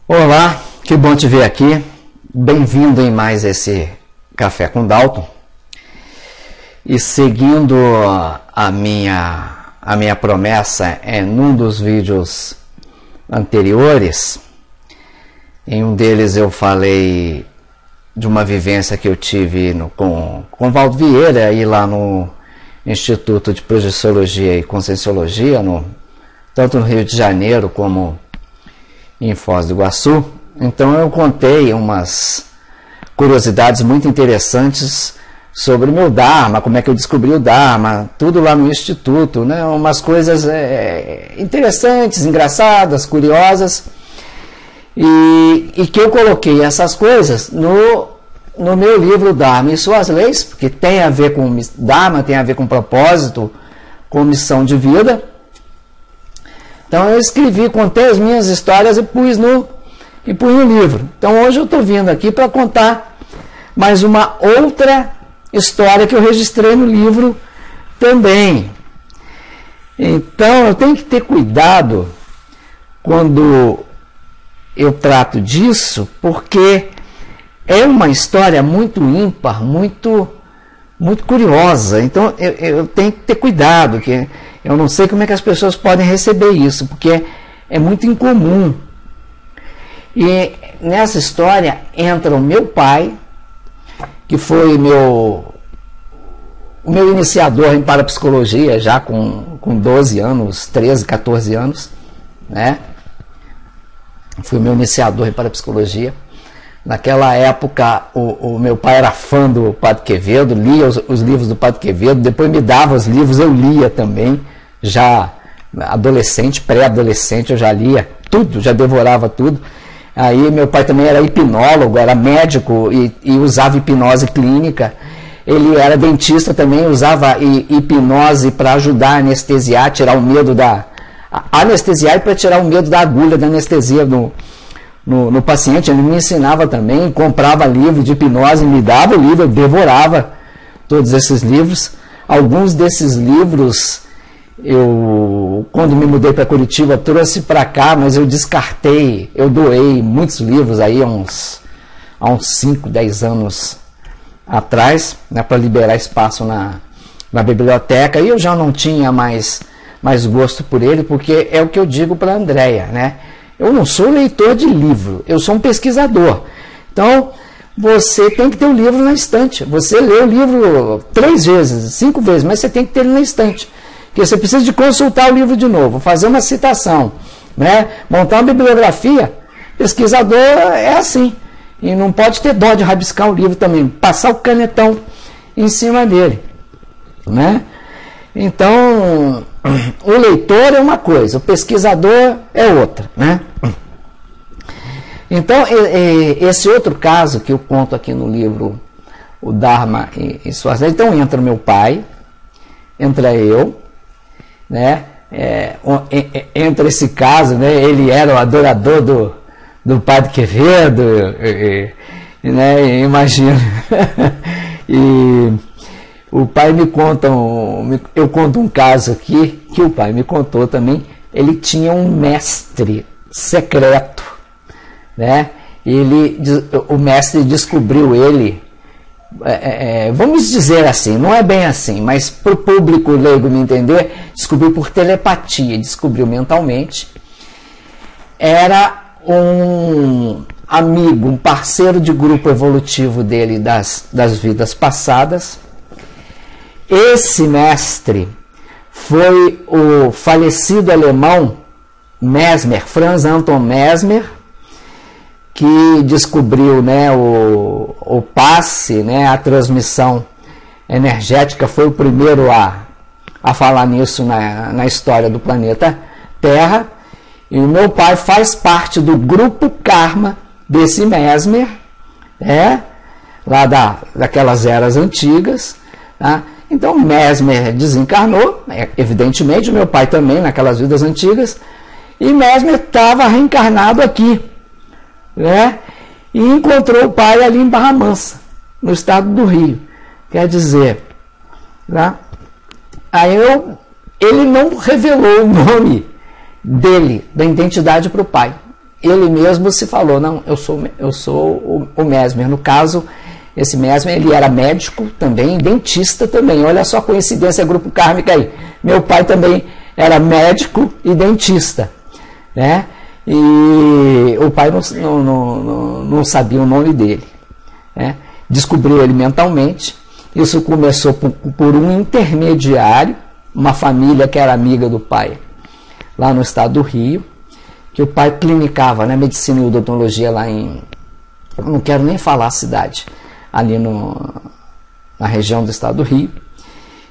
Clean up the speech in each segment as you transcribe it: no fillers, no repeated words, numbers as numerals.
Olá, que bom te ver aqui. Bem-vindo em mais esse Café com Dalton. E seguindo a minha promessa num dos vídeos anteriores, em um deles eu falei de uma vivência que eu tive com Valdo Vieira, aí lá no Instituto de Projeciologia e Conscienciologia, tanto no Rio de Janeiro como em Foz do Iguaçu. Então eu contei umas curiosidades muito interessantes sobre o meu Dharma, como é que eu descobri o Dharma, tudo lá no Instituto, né? Umas coisas interessantes, engraçadas, curiosas, e que eu coloquei essas coisas no meu livro Dharma e Suas Leis, que tem a ver com Dharma, tem a ver com propósito, com missão de vida. Então eu escrevi, contei as minhas histórias e pus no livro. Então hoje eu estou vindo aqui para contar mais uma outra história que eu registrei no livro também. Então eu tenho que ter cuidado quando eu trato disso, porque é uma história muito ímpar, muito curiosa. Então eu tenho que ter cuidado, que eu não sei como é que as pessoas podem receber isso, porque é muito incomum. E nessa história entra o meu pai, que foi o meu iniciador em parapsicologia, já com 12 anos, 13, 14 anos, né? Foi o meu iniciador em parapsicologia. Naquela época, o meu pai era fã do Padre Quevedo, lia os livros do Padre Quevedo, depois me dava os livros, eu lia também, já adolescente, pré-adolescente, eu já lia tudo, já devorava tudo. Aí meu pai também era hipnólogo, era médico e usava hipnose clínica. Ele era dentista também, usava hipnose para ajudar a anestesiar, tirar o medo anestesiar e para tirar o medo da agulha da anestesia no paciente. Ele me ensinava também, comprava livro de hipnose, me dava o livro, eu devorava todos esses livros. Alguns desses livros eu, quando me mudei para Curitiba, trouxe para cá, mas eu descartei, eu doei muitos livros aí há uns 5, 10 anos atrás, né, para liberar espaço na biblioteca, e eu já não tinha mais gosto por ele, porque é o que eu digo para a Andréia, né? Eu não sou leitor de livro, eu sou um pesquisador. Então, você tem que ter o livro na estante. Você lê o livro 3 vezes, 5 vezes, mas você tem que ter ele na estante. Porque você precisa de consultar o livro de novo, fazer uma citação, né? Montar uma bibliografia. Pesquisador é assim. E não pode ter dó de rabiscar o livro também, passar o canetão em cima dele, né? Então, o leitor é uma coisa, o pesquisador é outra, né? Então, esse outro caso que eu conto aqui no livro, o Dharma e Suas Leis, então entra o meu pai, entra eu, né? Entra esse caso, né? Ele era o adorador do Padre Quevedo, né? Imagina. E o pai me conta, eu conto um caso aqui, que o pai me contou também. Ele tinha um mestre secreto, né? O mestre descobriu ele, vamos dizer assim, não é bem assim, mas para o público leigo me entender, descobriu por telepatia, descobriu mentalmente. Era um amigo, um parceiro de grupo evolutivo dele das vidas passadas. Esse mestre foi o falecido alemão Mesmer, Franz Anton Mesmer, que descobriu, né, o passe, né, a transmissão energética, foi o primeiro a falar nisso na história do planeta Terra. E o meu pai faz parte do grupo Karma desse Mesmer, né, lá daquelas eras antigas, tá? Então Mesmer desencarnou, evidentemente, o meu pai também, naquelas vidas antigas, e Mesmer estava reencarnado aqui, né? E encontrou o pai ali em Barra Mansa, no estado do Rio. Quer dizer, né? Aí ele não revelou o nome dele, da identidade, para o pai. ele mesmo se falou, não, eu sou o Mesmer. No caso, esse Mesmer, ele era médico também, dentista também. Olha só a coincidência, grupo kármico aí. Meu pai também era médico e dentista, né? E o pai não sabia o nome dele, né? Descobriu ele mentalmente. Isso começou por um intermediário, uma família que era amiga do pai, lá no estado do Rio, que o pai clinicava, né, medicina e odontologia lá em... Eu não quero nem falar a cidade, ali na região do estado do Rio.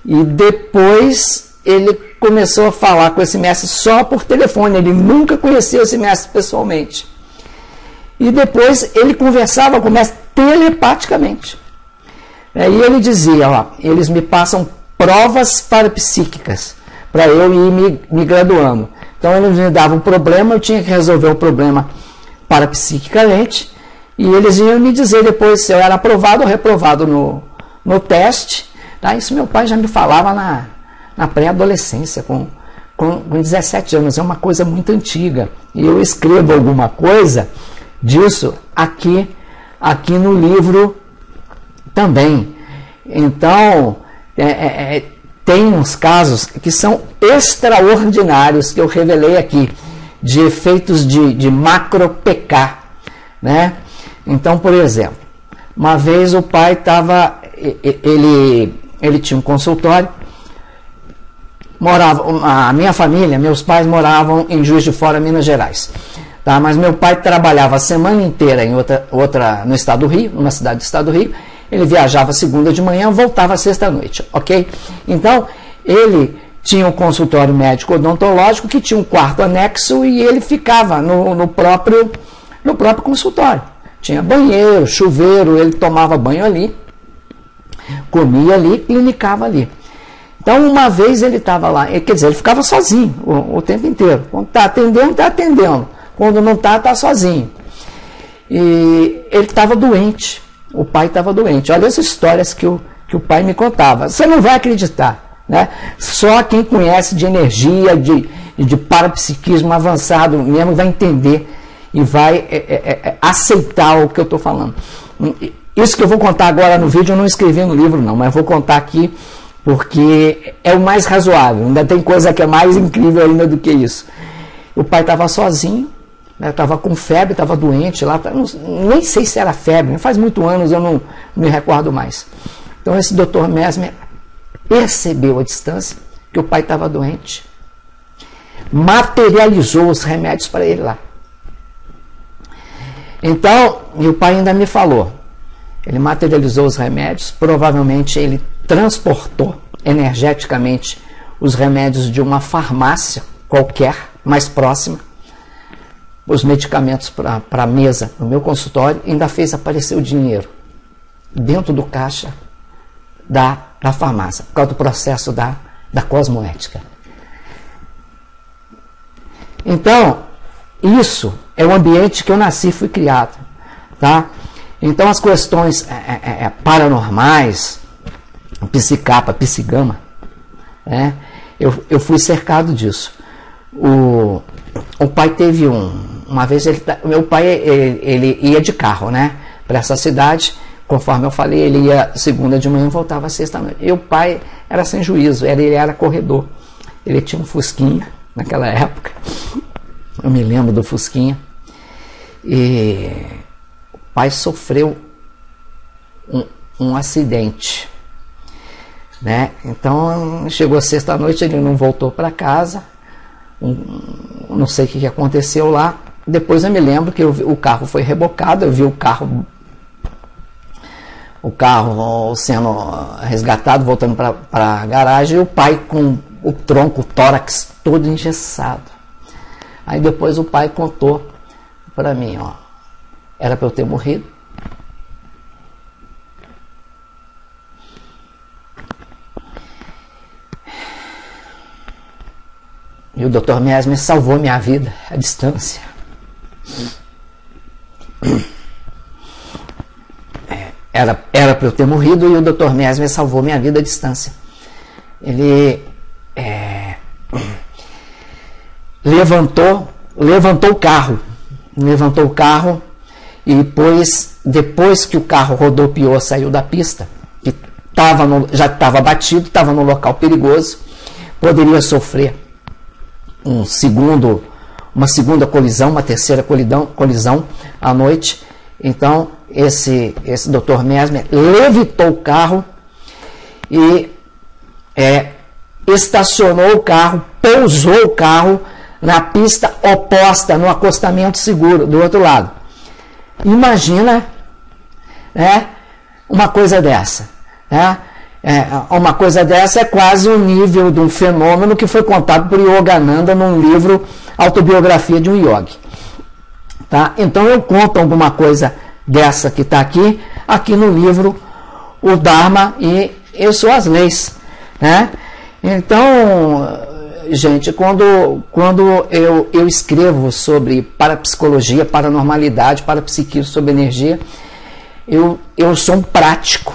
E depois ele começou a falar com esse mestre só por telefone, ele nunca conheceu esse mestre pessoalmente. E depois ele conversava com o mestre telepaticamente. E ele dizia, ó, eles me passam provas parapsíquicas para eu ir me graduando. Então eles me davam um problema, eu tinha que resolver o problema parapsiquicamente, e eles iam me dizer depois se eu era aprovado ou reprovado no teste. Tá? Isso meu pai já me falava na pré-adolescência, com 17 anos, é uma coisa muito antiga. E eu escrevo alguma coisa disso aqui no livro também. Então, tem uns casos que são extraordinários que eu revelei aqui, de efeitos de macro-PK, né? Então, por exemplo, uma vez o pai estava, ele tinha um consultório, a minha família, meus pais moravam em Juiz de Fora, Minas Gerais, tá? Mas meu pai trabalhava a semana inteira em outra no estado do Rio, numa cidade do estado do Rio. Ele viajava segunda de manhã, voltava sexta à noite, ok? Então, ele tinha um consultório médico odontológico que tinha um quarto anexo e ele ficava no próprio consultório. Tinha banheiro, chuveiro, ele tomava banho ali, comia ali, clinicava ali. Então, uma vez ele estava lá, quer dizer, ele ficava sozinho o tempo inteiro. Quando está atendendo, está atendendo. Quando não está, está sozinho. E ele estava doente. O pai estava doente. Olha as histórias que o pai me contava. Você não vai acreditar, né? Só quem conhece de energia, de parapsiquismo avançado mesmo vai entender e vai aceitar o que eu estou falando. Isso que eu vou contar agora no vídeo eu não escrevi no livro não, mas eu vou contar aqui porque é o mais razoável. Ainda tem coisa que é mais incrível ainda do que isso. O pai estava sozinho, estava com febre, estava doente lá, nem sei se era febre, faz muitos anos, eu não me recordo mais. Então esse Dr. Mesmer percebeu a distância, que o pai estava doente, materializou os remédios para ele lá. Então, e o pai ainda me falou, ele materializou os remédios, provavelmente ele transportou energeticamente os remédios de uma farmácia qualquer, mais próxima, os medicamentos para a mesa no meu consultório, ainda fez aparecer o dinheiro dentro do caixa da farmácia, por causa do processo da cosmoética. Então, isso é o ambiente que eu nasci e fui criado. Tá? Então, as questões paranormais, psicapa, psigama, né? Eu fui cercado disso. O pai teve uma vez, meu pai ele ia de carro, né, para essa cidade, conforme eu falei, ele ia segunda de manhã e voltava sexta noite. E o pai era sem juízo, ele era corredor, ele tinha um Fusquinha naquela época, eu me lembro do Fusquinha, e o pai sofreu um acidente, né? Então chegou a sexta noite, ele não voltou para casa, não sei o que aconteceu lá. Depois eu me lembro que o carro foi rebocado, eu vi o carro sendo resgatado, voltando para a garagem, e o pai com o tronco, o tórax todo engessado. Aí depois o pai contou para mim, ó, era para eu ter morrido. E o Dr. Mesmer salvou minha vida à distância. Era para eu ter morrido e o Dr. Mesmer salvou minha vida à distância. Ele levantou o carro levantou o carro e depois que o carro rodopiou, saiu da pista, que já estava batido, estava no local perigoso, poderia sofrer uma segunda colisão, uma terceira colisão à noite. Então esse Dr. Mesmer levitou o carro e estacionou o carro, pousou o carro na pista oposta, no acostamento seguro do outro lado. Imagina, né, uma coisa dessa, né? Uma coisa dessa é quase o nível de um fenômeno que foi contado por Yogananda num livro Autobiografia de um Yogi. Tá? Então eu conto alguma coisa dessa que está aqui no livro O Dharma e Suas Leis. Né? Então, gente, quando eu escrevo sobre parapsicologia, paranormalidade, parapsiquismo, sobre energia, eu sou um prático.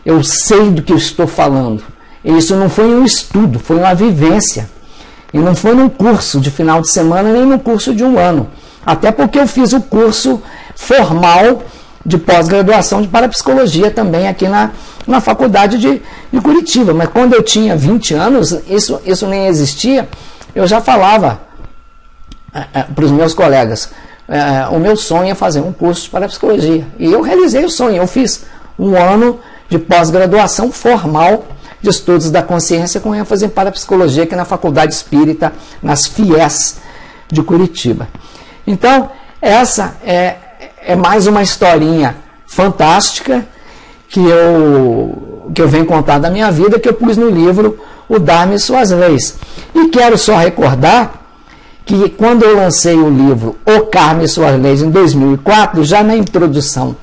Eu sei do que eu estou falando. Isso não foi um estudo, foi uma vivência. E não foi num curso de final de semana, nem num curso de um ano. Até porque eu fiz o curso formal de pós-graduação de parapsicologia também aqui na faculdade de Curitiba. Mas quando eu tinha 20 anos, isso nem existia. Eu já falava para os meus colegas, o meu sonho é fazer um curso de parapsicologia. E eu realizei o sonho. Eu fiz um ano de pós-graduação formal de estudos da consciência com ênfase em parapsicologia aqui na Faculdade Espírita, nas FIES de Curitiba. Então, essa é mais uma historinha fantástica que eu venho contar da minha vida, que eu pus no livro O Dharma e Suas Leis. E quero só recordar que quando eu lancei o livro O Karma e Suas Leis em 2004, já na introdução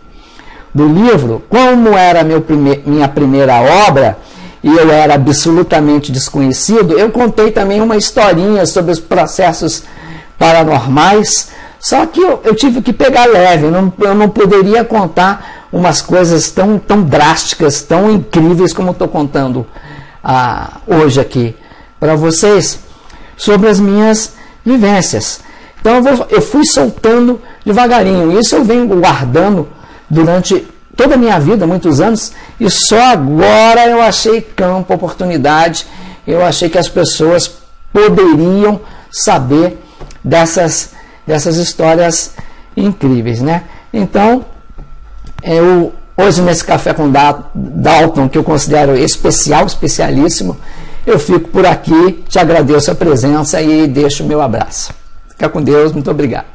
do livro, como era minha primeira obra e eu era absolutamente desconhecido, eu contei também uma historinha sobre os processos paranormais, só que eu tive que pegar leve, eu não poderia contar umas coisas tão drásticas, tão incríveis como estou contando hoje aqui para vocês, sobre as minhas vivências. Então eu fui soltando devagarinho, isso eu venho guardando durante toda a minha vida, muitos anos, e só agora eu achei campo, oportunidade, eu achei que as pessoas poderiam saber dessas histórias incríveis, né? Então, hoje nesse Café com Dalton, que eu considero especialíssimo, eu fico por aqui, te agradeço a presença e deixo o meu abraço. Fica com Deus, muito obrigado.